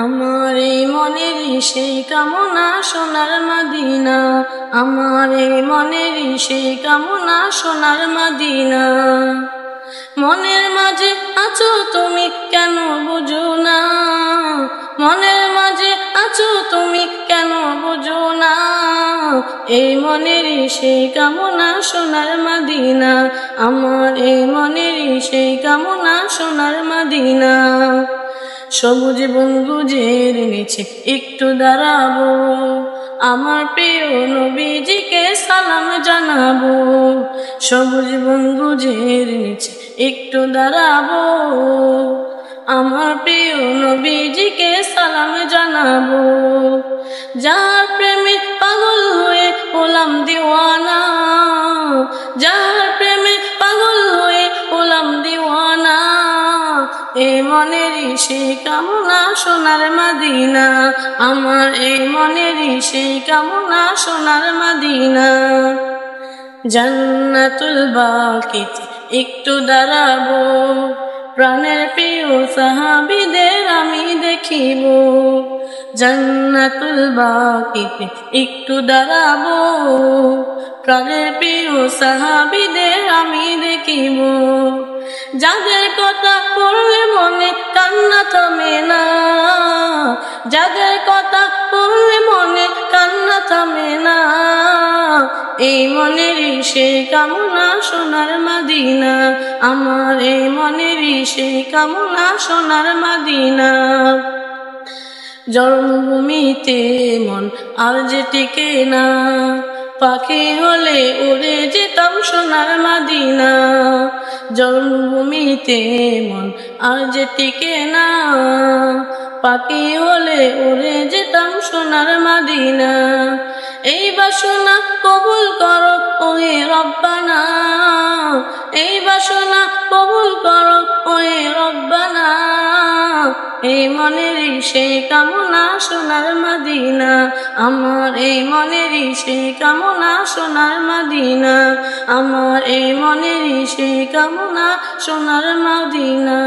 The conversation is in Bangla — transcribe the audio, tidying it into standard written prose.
আমার এই মনেরই সেই কামনা সোনার মদিনা, আমার এই মনেরই সেই কামনা সোনার মদিনা। মনের মাঝে আছো তুমি কেন বুঝো না, মনের মাঝে আছো তুমি কেন বুঝো না। এই মনেরই সেই কামনা সোনার মদিনা, আমার এই মনেরই সেই কামনা সোনার মদিনা। সবুজ বনগুজের নিচে একটু দাঁড়াবো, আমার প্রিয় নবীজিকে সালাম জানাবো। সবুজ বনগুজের নিচে একটু দাঁড়াবো, আমার প্রিয় নবীজিকে সালাম জানাবো। যার প্রেমে পাগল হয়ে হলাম দিওয়ানা, যার প্রেমে পাগল হয়ে হলাম দিওয়ানা। এই মনেরই সেই কামনা সোনার মদিনা, আমার এই মনেরই সেই কামনা সোনার মদিনা। জান্নাতুল বাকিতে একটু দাঁড়াবো, প্রাণের প্রিয় সাহাবীদের আমি দেখিব। জান্নাতুল বাকিতে একটু দাঁড়াবো, প্রাণের প্রিয় সাহাবীদের আমি দেখিব। যাদের কথা পড়লে মনে কান্না থামে না, যাদের কথা পড়লে মনে কান্না থামে না। এই মনেরই সেই কামনা সোনার মদিনা, আমার এই মনেরই সেই কামনা সোনার মদিনা। জন্মভূমিতে মন আর যে টিকে না, পাখি হলে উড়ে যেতাম সোনার মদিনা। জন্মভূমিতে মন আর যে টিকে না, পাখি হলে উড়ে যেতাম সোনার মদিনা। এই বাসনা কবুল করো ওহে রব্বানা, এই বাসনা কবুল করো ওহে রব্বানা। এই মনেরই সেই কামনা সোনার মদিনা, আমার এই মনেরই সেই কামনা সোনার মদিনা, আমার এই মনেরই সেই কামনা সোনার মদিনা।